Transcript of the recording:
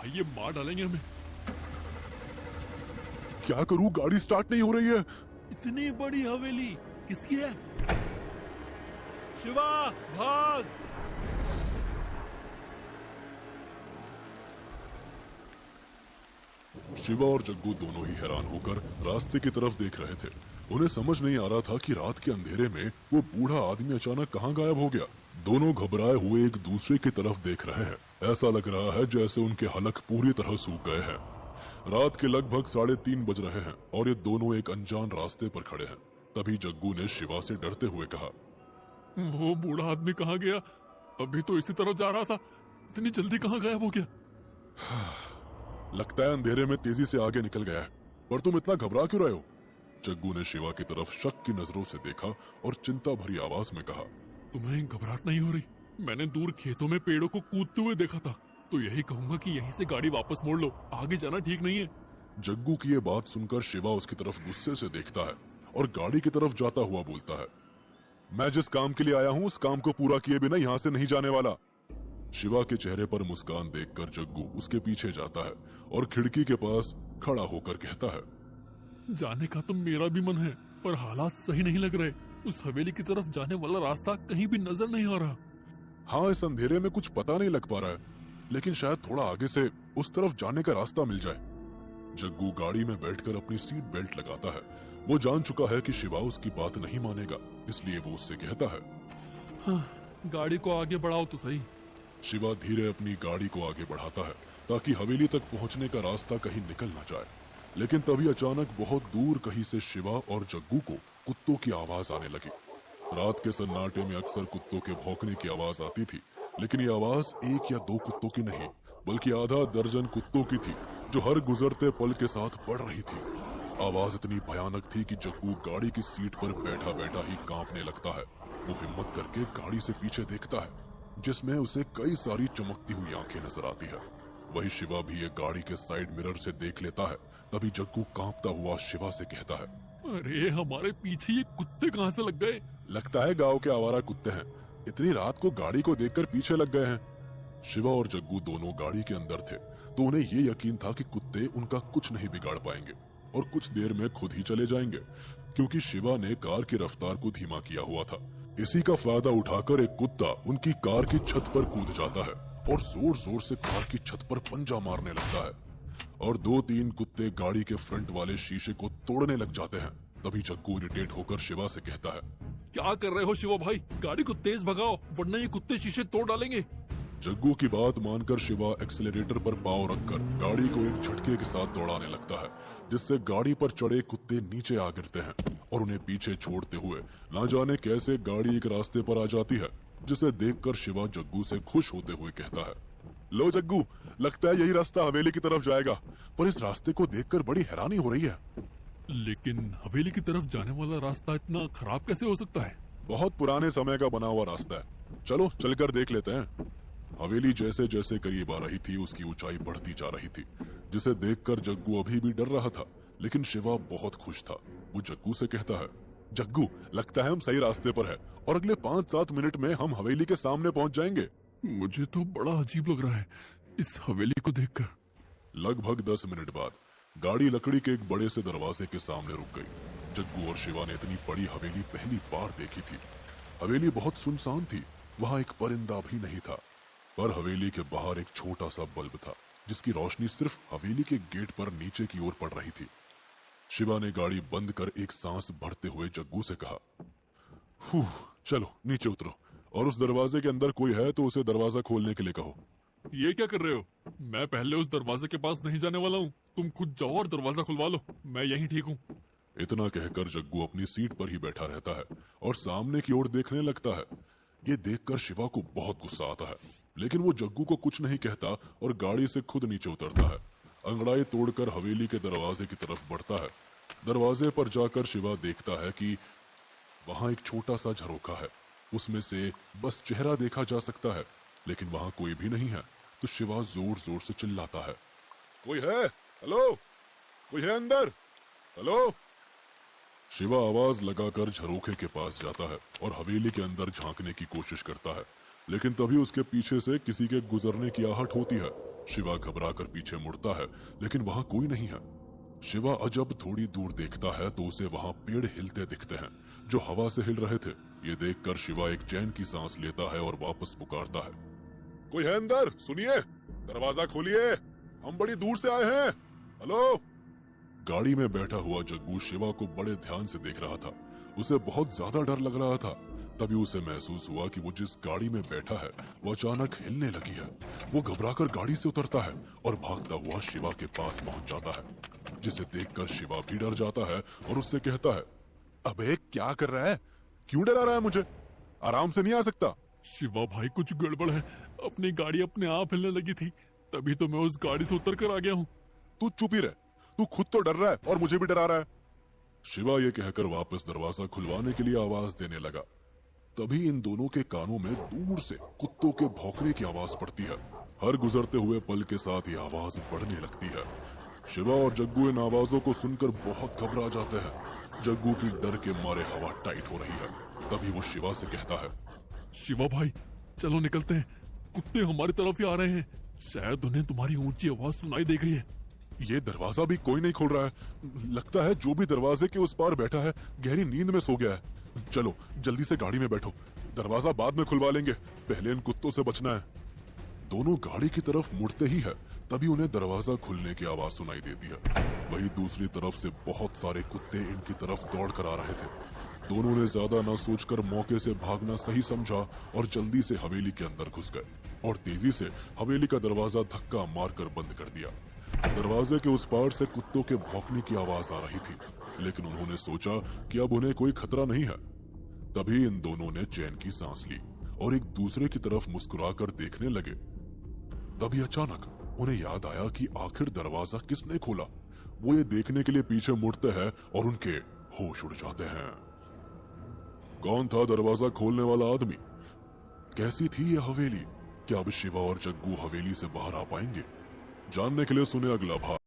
भाई ये मार डालेंगे हमें। क्या करूं, गाड़ी स्टार्ट नहीं हो रही है। इतनी बड़ी हवेली किसकी है? शिवा भाग। शिवा और जग्गू दोनों ही हैरान होकर रास्ते की तरफ देख रहे थे। उन्हें समझ नहीं आ रहा था कि रात के अंधेरे में वो बूढ़ा आदमी अचानक कहाँ गायब हो गया। दोनों घबराए हुए एक दूसरे की तरफ देख रहे हैं। ऐसा लग रहा है जैसे उनके हलक पूरी तरह सूख गए हैं। रात के लगभग 3:30 बज रहे हैं और ये दोनों एक अनजान रास्ते पर खड़े हैं। तभी जग्गू ने शिवा से डरते हुए कहा, वो बूढ़ा आदमी कहाँ गया? अभी तो इसी तरफ जा रहा था, इतनी जल्दी कहाँ गायब हो गया? लगता है अंधेरे में तेजी से आगे निकल गया है। पर तुम इतना घबरा क्यों रहे हो? जग्गू ने शिवा की तरफ शक की नजरों से देखा और चिंता भरी आवाज में कहा, तुम्हें घबराहट नहीं हो रही? मैंने दूर खेतों में पेड़ों को कूदते हुए देखा था, तो यही कहूंगा कि यहीं से गाड़ी वापस मोड़ लो, आगे जाना ठीक नहीं है। जग्गू की ये बात सुनकर शिवा उसकी तरफ गुस्से से देखता है और गाड़ी की तरफ जाता हुआ बोलता है, मैं जिस काम के लिए आया हूँ उस काम को पूरा किए बिना यहाँ से नहीं जाने वाला। शिवा के चेहरे पर मुस्कान देखकर जग्गू उसके पीछे जाता है और खिड़की के पास खड़ा होकर कहता है, जाने का तो मेरा भी मन है, पर हालात सही नहीं लग रहे। उस हवेली की तरफ जाने वाला रास्ता कहीं भी नजर नहीं आ रहा। हाँ, इस अंधेरे में कुछ पता नहीं लग पा रहा है, लेकिन शायद थोड़ा आगे से उस तरफ जाने का रास्ता मिल जाए। जग्गू गाड़ी में बैठकर अपनी सीट बेल्ट लगाता है। वो जान चुका है कि शिवा उसकी बात नहीं मानेगा, इसलिए वो उससे कहता है, हाँ, गाड़ी को आगे बढ़ाओ तो सही। शिवा धीरे अपनी गाड़ी को आगे बढ़ाता है ताकि हवेली तक पहुंचने का रास्ता कहीं निकल ना जाए। लेकिन तभी अचानक बहुत दूर कहीं से शिवा और जग्गू को कुत्तों की आवाज आने लगी। रात के सन्नाटे में अक्सर कुत्तों के भौंकने की आवाज आती थी, लेकिन ये आवाज 1 या 2 कुत्तों की नहीं, बल्कि आधा दर्जन कुत्तों की थी, जो हर गुजरते पल के साथ बढ़ रही थी। आवाज इतनी भयानक थी कि जग्गू गाड़ी की सीट पर बैठा बैठा ही कांपने लगता है। वो हिम्मत करके गाड़ी से पीछे देखता है, जिसमें उसे कई सारी चमकती हुई आंखें नजर आती है। वही शिवा भी ये गाड़ी के साइड मिरर से देख लेता है। तभी जग्गू कांपता हुआ शिवा से कहता है, अरे हमारे पीछे ये कुत्ते कहाँ से लग गए? लगता है गांव के आवारा कुत्ते हैं, इतनी रात को गाड़ी को देखकर पीछे लग गए हैं। शिवा और जग्गू दोनों गाड़ी के अंदर थे, तो उन्हें ये यकीन था कि कुत्ते उनका कुछ नहीं बिगाड़ पाएंगे और कुछ देर में खुद ही चले जाएंगे, क्योंकि शिवा ने कार की रफ्तार को धीमा किया हुआ था। इसी का फायदा उठाकर एक कुत्ता उनकी कार की छत पर कूद जाता है और जोर जोर से कार की छत पर पंजा मारने लगता है और 2-3 कुत्ते गाड़ी के फ्रंट वाले शीशे को तोड़ने लग जाते हैं। तभी जग्गू इरिटेट होकर शिवा से कहता है, क्या कर रहे हो शिवा भाई? गाड़ी को तेज भगाओ, वरना ये कुत्ते शीशे तोड़ डालेंगे। जग्गू की बात मानकर शिवा एक्सेलरेटर पर पांव रखकर गाड़ी को एक झटके के साथ दौड़ाने लगता है, जिससे गाड़ी पर चढ़े कुत्ते नीचे आ गिरते हैं और उन्हें पीछे छोड़ते हुए ना जाने कैसे गाड़ी एक रास्ते पर आ जाती है, जिसे देखकर शिवा जग्गू से खुश होते हुए कहता है, लो जग्गू, लगता है यही रास्ता हवेली की तरफ जाएगा, पर इस रास्ते को देखकर बड़ी हैरानी हो रही है। लेकिन हवेली की तरफ जाने वाला रास्ता इतना खराब कैसे हो सकता है? बहुत पुराने समय का बना हुआ रास्ता है, चलो चलकर देख लेते हैं। हवेली जैसे जैसे करीब आ रही थी उसकी ऊंचाई बढ़ती जा रही थी, जिसे देखकर जग्गू अभी भी डर रहा था, लेकिन शिवा बहुत खुश था। वो जग्गू से कहता है, जग्गू, लगता है हम सही रास्ते पर है और अगले 5-7 मिनट में हम हवेली के सामने पहुंच जाएंगे। मुझे तो बड़ा अजीब लग रहा है इस हवेली को देखकर। लगभग 10 मिनट बाद गाड़ी लकड़ी के एक बड़े से दरवाजे के सामने रुक गई। जग्गू और शिवा ने इतनी बड़ी हवेली पहली बार देखी थी। हवेली बहुत सुनसान थी, वहाँ एक परिंदा भी नहीं था, पर हवेली के बाहर एक छोटा सा बल्ब था, जिसकी रोशनी सिर्फ हवेली के गेट पर नीचे की ओर पड़ रही थी। शिवा ने गाड़ी बंद कर एक सांस भरते हुए जग्गू से कहा, चलो नीचे उतरो और उस दरवाजे के अंदर कोई है तो उसे दरवाजा खोलने के लिए कहो। ये क्या कर रहे हो? मैं पहले उस दरवाजे के पास नहीं जाने वाला हूँ, तुम खुद जाओ और दरवाजा खुलवा लो, मैं यहीं ठीक हूँ। इतना कहकर जग्गू अपनी सीट पर ही बैठा रहता है और सामने की ओर देखने लगता है। ये देखकर शिवा को बहुत गुस्सा आता है, लेकिन वो जग्गू को कुछ नहीं कहता और गाड़ी से खुद नीचे उतरता है। अंगड़ाई तोड़कर हवेली के दरवाजे की तरफ बढ़ता है। दरवाजे पर जाकर शिवा देखता है कि वहां एक छोटा सा झरोखा है, उसमें से बस चेहरा देखा जा सकता है, लेकिन वहां कोई भी नहीं है। तो शिवा जोर जोर से चिल्लाता है, कोई है? हेलो, कोई है अंदर? हेलो। शिवा आवाज लगाकर झरोखे के पास जाता है और हवेली के अंदर झांकने की कोशिश करता है, लेकिन तभी उसके पीछे से किसी के गुजरने की आहट होती है शिवा घबराकर पीछे मुड़ता है, लेकिन वहां कोई नहीं है। शिवा अजब थोड़ी दूर देखता है तो उसे वहां पेड़ हिलते दिखते हैं, जो हवा से हिल रहे थे। ये देखकर शिवा एक चैन की सांस लेता है और वापस पुकारता है, कोई है अंदर? सुनिए, दरवाजा खोलिए, हम बड़ी दूर से आए हैं। हेलो। गाड़ी में बैठा हुआ जग्गू शिवा को बड़े ध्यान से देख रहा था। उसे बहुत ज्यादा डर लग रहा था। तभी उसे महसूस हुआ कि वो जिस गाड़ी में बैठा है वो अचानक हिलने लगी है। वो घबराकर गाड़ी से उतरता है और भागता हुआ शिवा के पास पहुंच जाता है, जिसे देखकर शिवा भी डर जाता है और उससे कहता है, अबे क्या कर रहा है? क्यों डरा रहा है मुझे? आराम से नहीं आ सकता? शिवा भाई कुछ गड़बड़ है, अपनी गाड़ी अपने आप हिलने लगी थी, तभी तो मैं उस गाड़ी से उतर कर आ गया हूँ। तू चुप ही रह, तू खुद तो डर रहा है और मुझे भी डरा रहा है। शिवा ये कहकर वापस दरवाजा खुलवाने के लिए आवाज देने लगा। तभी इन दोनों के कानों में दूर से कुत्तों के भौंकने की आवाज पड़ती है। हर गुजरते हुए पल के साथ ये आवाज बढ़ने लगती है। शिवा और जग्गू इन आवाजों को सुनकर बहुत घबरा जाते हैं। जग्गू की डर के मारे हवा टाइट हो रही है। तभी वो शिवा से कहता है, शिवा भाई चलो निकलते हैं, कुत्ते हमारी तरफ ही आ रहे हैं, शायद उन्हें तुम्हारी ऊंची आवाज सुनाई दे गई है। ये दरवाजा भी कोई नहीं खोल रहा है। लगता है जो भी दरवाजे के उस पार बैठा है गहरी नींद में सो गया है। चलो जल्दी से गाड़ी में बैठो, दरवाजा बाद में खुलवा लेंगे, पहले इन कुत्तों से बचना है। दोनों गाड़ी की तरफ मुड़ते ही है, तभी उन्हें दरवाजा खुलने की आवाज सुनाई देती है। वहीं दूसरी तरफ से बहुत सारे कुत्ते इनकी तरफ दौड़ कर आ रहे थे। दोनों ने ज्यादा न सोचकर मौके से भागना सही समझा और जल्दी से हवेली के अंदर घुस गए और तेजी से हवेली का दरवाजा धक्का मारकर बंद कर दिया। दरवाजे के उस पार से कुत्तों के भौंकने की आवाज आ रही थी, लेकिन उन्होंने सोचा कि अब उन्हें कोई खतरा नहीं है। तभी इन दोनों ने चैन की सांस ली और एक दूसरे की तरफ मुस्कुराकर देखने लगे। तभी अचानक उन्हें याद आया कि आखिर दरवाजा किसने खोला। वो ये देखने के लिए पीछे मुड़ते हैं और उनके होश उड़ जाते हैं। कौन था दरवाजा खोलने वाला आदमी? कैसी थी यह हवेली? क्या अब शिवा और जग्गू हवेली से बाहर आ पाएंगे? जानने के लिए सुने अगला भाग।